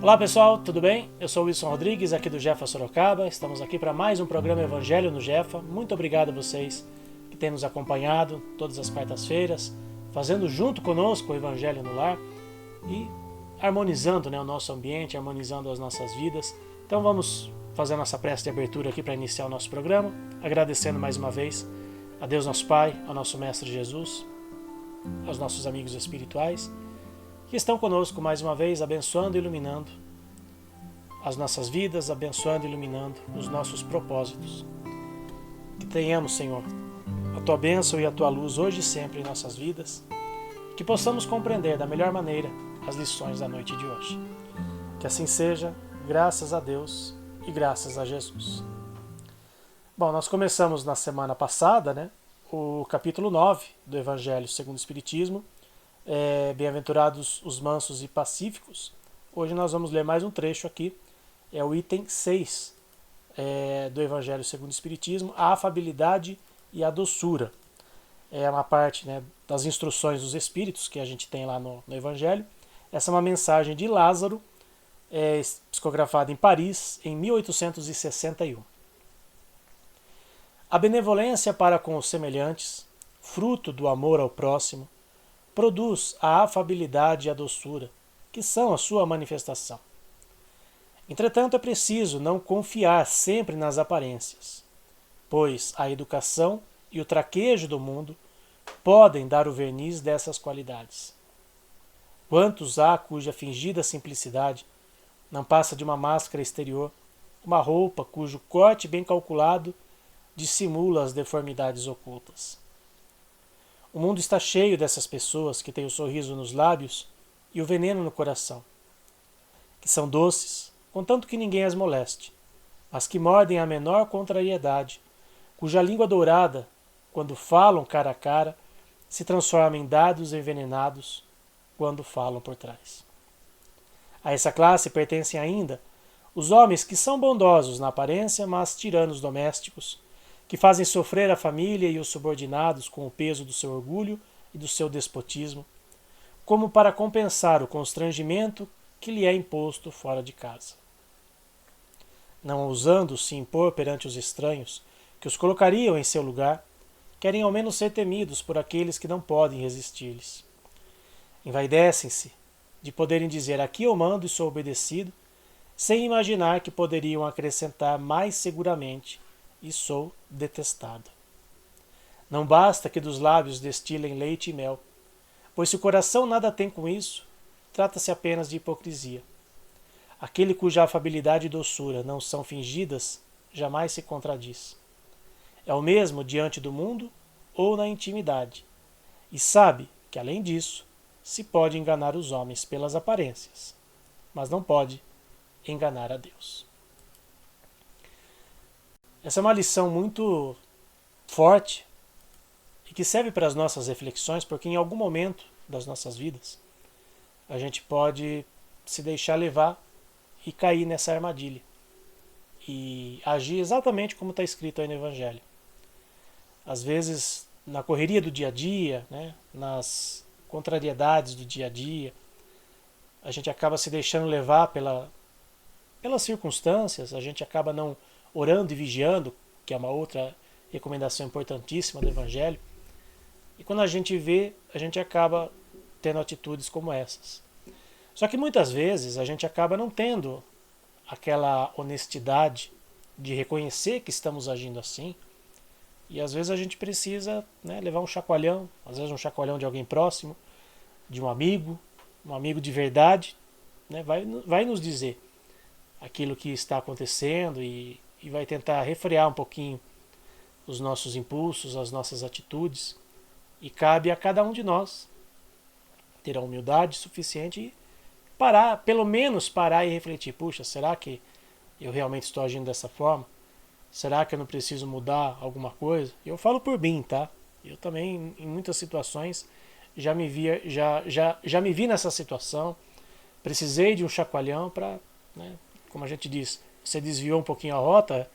Olá pessoal, tudo bem? Eu sou o Wilson Rodrigues, aqui do Jefa Sorocaba. Estamos aqui para mais um programa Evangelho no Jefa. Muito obrigado a vocês que têm nos acompanhado todas as quartas-feiras, fazendo junto conosco o Evangelho no Lar e harmonizando, o nosso ambiente, harmonizando as nossas vidas. Então vamos fazer a nossa prece de abertura aqui para iniciar o nosso programa, agradecendo mais uma vez a Deus nosso Pai, ao nosso Mestre Jesus, aos nossos amigos espirituais, que estão conosco mais uma vez, abençoando e iluminando as nossas vidas, abençoando e iluminando os nossos propósitos. Que tenhamos, Senhor, a Tua bênção e a Tua luz hoje e sempre em nossas vidas, que possamos compreender da melhor maneira as lições da noite de hoje. Que assim seja, graças a Deus e graças a Jesus. Bom, nós começamos na semana passada, o capítulo 9 do Evangelho segundo o Espiritismo, Bem-aventurados os mansos e pacíficos. Hoje nós vamos ler mais um trecho aqui, é o item 6 do Evangelho segundo o Espiritismo, a afabilidade e a doçura. É uma parte das instruções dos Espíritos que a gente tem lá no Evangelho. Essa é uma mensagem de Lázaro, psicografada em Paris em 1861. A benevolência para com os semelhantes, fruto do amor ao próximo, produz a afabilidade e a doçura, que são a sua manifestação. Entretanto, é preciso não confiar sempre nas aparências, pois a educação e o traquejo do mundo podem dar o verniz dessas qualidades. Quantos há cuja fingida simplicidade não passa de uma máscara exterior, uma roupa cujo corte bem calculado dissimula as deformidades ocultas. O mundo está cheio dessas pessoas que têm o sorriso nos lábios e o veneno no coração, que são doces, contanto que ninguém as moleste, mas que mordem a menor contrariedade, cuja língua dourada, quando falam cara a cara, se transforma em dados envenenados quando falam por trás. A essa classe pertencem ainda os homens que são bondosos na aparência, mas tiranos domésticos, que fazem sofrer a família e os subordinados com o peso do seu orgulho e do seu despotismo, como para compensar o constrangimento que lhe é imposto fora de casa. Não ousando se impor perante os estranhos, que os colocariam em seu lugar, querem ao menos ser temidos por aqueles que não podem resistir-lhes. Envaidecem-se de poderem dizer aqui eu mando e sou obedecido, sem imaginar que poderiam acrescentar mais seguramente e sou detestado. Não basta que dos lábios destilem leite e mel, pois se o coração nada tem com isso, trata-se apenas de hipocrisia. Aquele cuja afabilidade e doçura não são fingidas, jamais se contradiz. É o mesmo diante do mundo ou na intimidade, e sabe que, além disso, se pode enganar os homens pelas aparências, mas não pode enganar a Deus. Essa é uma lição muito forte e que serve para as nossas reflexões, porque em algum momento das nossas vidas a gente pode se deixar levar e cair nessa armadilha e agir exatamente como está escrito aí no Evangelho. Às vezes, na correria do dia a dia, nas contrariedades do dia a dia, a gente acaba se deixando levar pelas circunstâncias, a gente acaba não orando e vigiando, que é uma outra recomendação importantíssima do Evangelho. E quando a gente vê, a gente acaba tendo atitudes como essas. Só que muitas vezes a gente acaba não tendo aquela honestidade de reconhecer que estamos agindo assim. E às vezes a gente precisa levar um chacoalhão, às vezes um chacoalhão de alguém próximo, de um amigo de verdade, vai nos dizer aquilo que está acontecendo e vai tentar refrear um pouquinho os nossos impulsos, as nossas atitudes. E cabe a cada um de nós ter a humildade suficiente e parar, pelo menos parar e refletir. Puxa, será que eu realmente estou agindo dessa forma? Será que eu não preciso mudar alguma coisa? Eu falo por mim, tá? Eu também, em muitas situações, já me vi nessa situação. Precisei de um chacoalhão para, como a gente diz, você desviou um pouquinho a rota,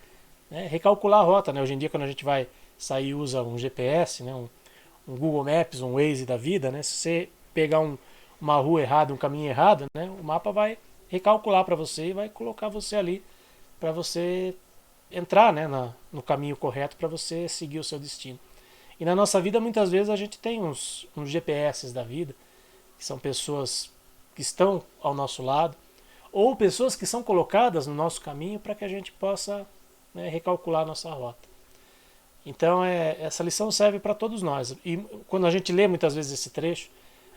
recalcular a rota. Hoje em dia, quando a gente vai sair, usa um GPS, um Google Maps, um Waze da vida, se você pegar uma rua errada, um caminho errado, o mapa vai recalcular para você e vai colocar você ali para você entrar, né, no caminho correto para você seguir o seu destino. E na nossa vida, muitas vezes, a gente tem uns GPS da vida, que são pessoas que estão ao nosso lado, ou pessoas que são colocadas no nosso caminho para que a gente possa, né, recalcular a nossa rota. Então, essa lição serve para todos nós. E quando a gente lê muitas vezes esse trecho,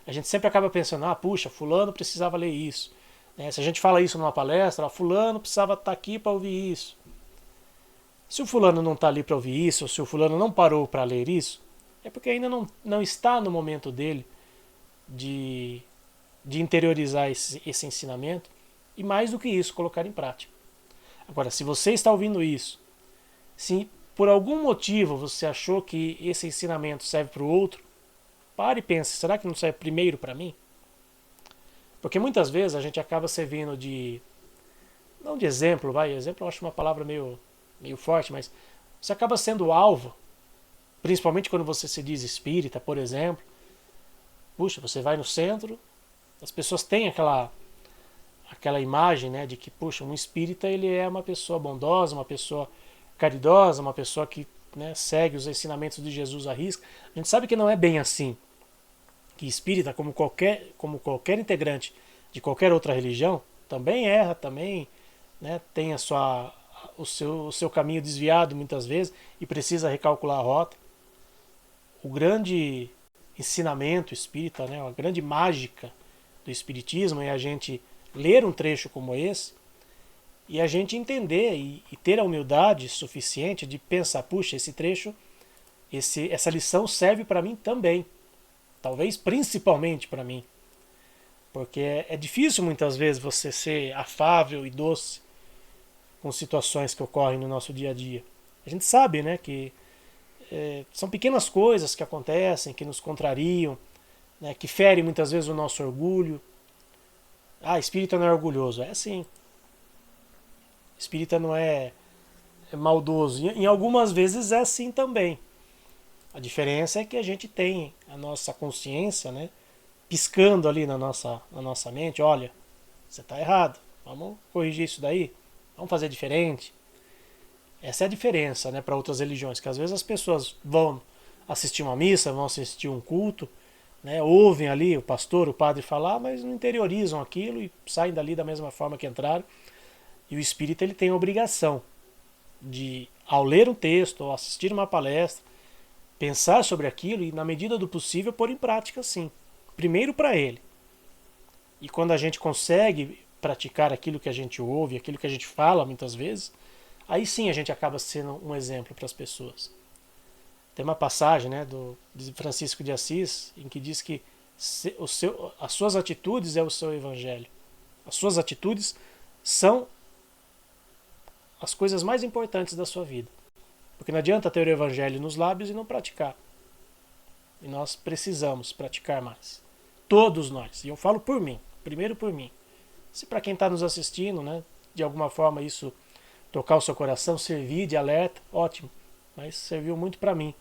a gente sempre acaba pensando, puxa, fulano precisava ler isso. Né? Se a gente fala isso numa palestra, fulano precisava estar aqui para ouvir isso. Se o fulano não está ali para ouvir isso, ou se o fulano não parou para ler isso, é porque ainda não está no momento dele de interiorizar esse ensinamento e, mais do que isso, colocar em prática. Agora, se você está ouvindo isso, se por algum motivo você achou que esse ensinamento serve para o outro, pare e pense, será que não serve primeiro para mim? Porque muitas vezes a gente acaba servindo não de exemplo, exemplo eu acho uma palavra meio forte, mas você acaba sendo alvo, principalmente quando você se diz espírita, por exemplo. Puxa, você vai no centro, as pessoas têm aquela imagem, né, de que, puxa, um espírita ele é uma pessoa bondosa, uma pessoa caridosa, uma pessoa que, né, segue os ensinamentos de Jesus à risca. A gente sabe que não é bem assim. Que espírita, como qualquer integrante de qualquer outra religião, também erra, também, né, tem o seu caminho desviado muitas vezes e precisa recalcular a rota. O grande ensinamento espírita, né, a grande mágica do espiritismo é a gente ler um trecho como esse e a gente entender e ter a humildade suficiente de pensar, puxa, esse trecho, essa lição serve para mim também. Talvez principalmente para mim. Porque é difícil muitas vezes você ser afável e doce com situações que ocorrem no nosso dia a dia. A gente sabe, né, que são pequenas coisas que acontecem, que nos contrariam, né, que ferem muitas vezes o nosso orgulho. Espírita não é orgulhoso. É assim. Espírita não é maldoso. Em algumas vezes é assim também. A diferença é que a gente tem a nossa consciência, né, piscando ali na nossa mente, olha, você está errado, vamos corrigir isso daí, vamos fazer diferente. Essa é a diferença, né, para outras religiões, que às vezes as pessoas vão assistir uma missa, vão assistir um culto, né, ouvem ali o pastor, o padre falar, mas não interiorizam aquilo e saem dali da mesma forma que entraram. E o espírita ele tem a obrigação de, ao ler um texto ou assistir uma palestra, pensar sobre aquilo e, na medida do possível, pôr em prática, sim. Primeiro para ele. E quando a gente consegue praticar aquilo que a gente ouve, aquilo que a gente fala muitas vezes, aí sim a gente acaba sendo um exemplo para as pessoas. Tem uma passagem, né, de Francisco de Assis em que diz que as suas atitudes é o seu evangelho. As suas atitudes são as coisas mais importantes da sua vida. Porque não adianta ter o evangelho nos lábios e não praticar. E nós precisamos praticar mais. Todos nós. E eu falo por mim. Primeiro por mim. Se para quem está nos assistindo, né, de alguma forma isso tocar o seu coração, servir de alerta, ótimo. Mas serviu muito para mim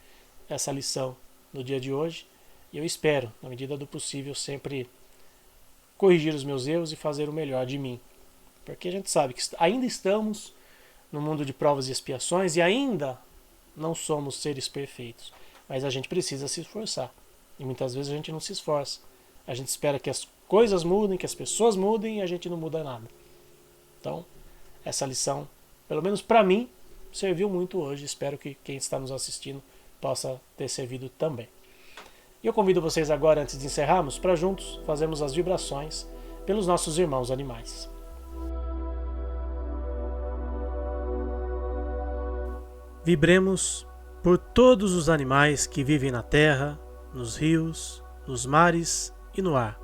essa lição no dia de hoje. E eu espero, na medida do possível, sempre corrigir os meus erros e fazer o melhor de mim. Porque a gente sabe que ainda estamos no mundo de provas e expiações e ainda não somos seres perfeitos, mas a gente precisa se esforçar. E muitas vezes a gente não se esforça. A gente espera que as coisas mudem, que as pessoas mudem e a gente não muda nada. Então, essa lição, pelo menos para mim, serviu muito hoje. Espero que quem está nos assistindo possa ter servido também. E eu convido vocês agora, antes de encerrarmos, para juntos fazermos as vibrações pelos nossos irmãos animais. Vibremos por todos os animais que vivem na terra, nos rios, nos mares e no ar.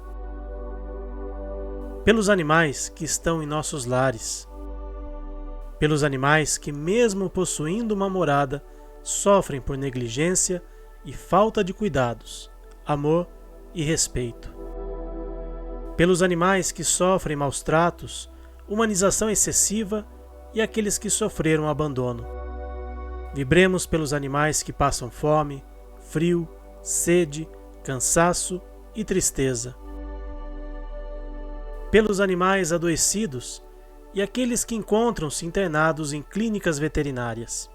Pelos animais que estão em nossos lares. Pelos animais que, mesmo possuindo uma morada, sofrem por negligência e falta de cuidados, amor e respeito. Pelos animais que sofrem maus tratos, humanização excessiva e aqueles que sofreram abandono. Vibremos pelos animais que passam fome, frio, sede, cansaço e tristeza. pelos animais adoecidos e aqueles que encontram-se internados em clínicas veterinárias.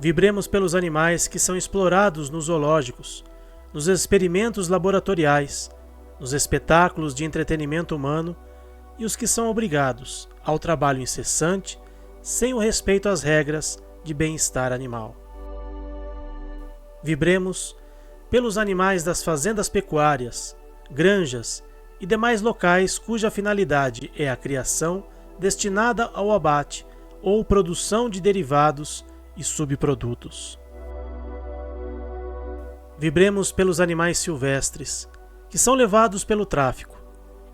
Vibremos pelos animais que são explorados nos zoológicos, nos experimentos laboratoriais, nos espetáculos de entretenimento humano e os que são obrigados ao trabalho incessante sem o respeito às regras de bem-estar animal. Vibremos pelos animais das fazendas pecuárias, granjas e demais locais cuja finalidade é a criação destinada ao abate ou produção de derivados e subprodutos. Vibremos pelos animais silvestres, que são levados pelo tráfico,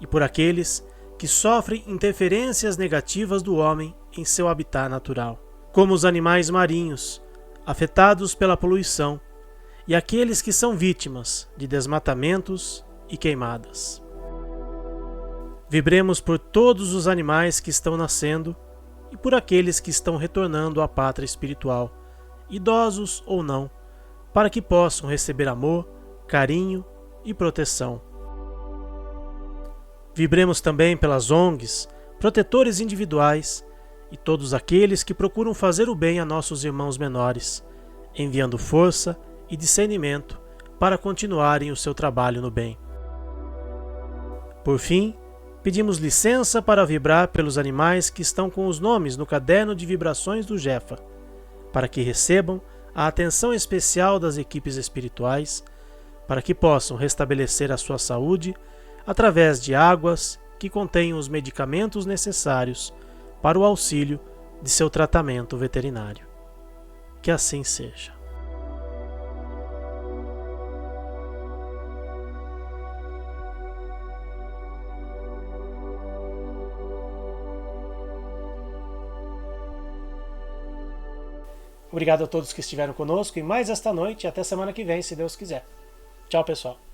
e por aqueles que sofrem interferências negativas do homem em seu habitat natural, como os animais marinhos, afetados pela poluição, e aqueles que são vítimas de desmatamentos e queimadas. Vibremos por todos os animais que estão nascendo e por aqueles que estão retornando à pátria espiritual, idosos ou não, para que possam receber amor, carinho e proteção. Vibremos também pelas ONGs, protetores individuais e todos aqueles que procuram fazer o bem a nossos irmãos menores, enviando força e discernimento para continuarem o seu trabalho no bem. Por fim, pedimos licença para vibrar pelos animais que estão com os nomes no caderno de vibrações do Jefa, para que recebam a atenção especial das equipes espirituais, para que possam restabelecer a sua saúde através de águas que contenham os medicamentos necessários para o auxílio de seu tratamento veterinário. Que assim seja. Obrigado a todos que estiveram conosco e mais esta noite e até semana que vem, se Deus quiser. Tchau, pessoal.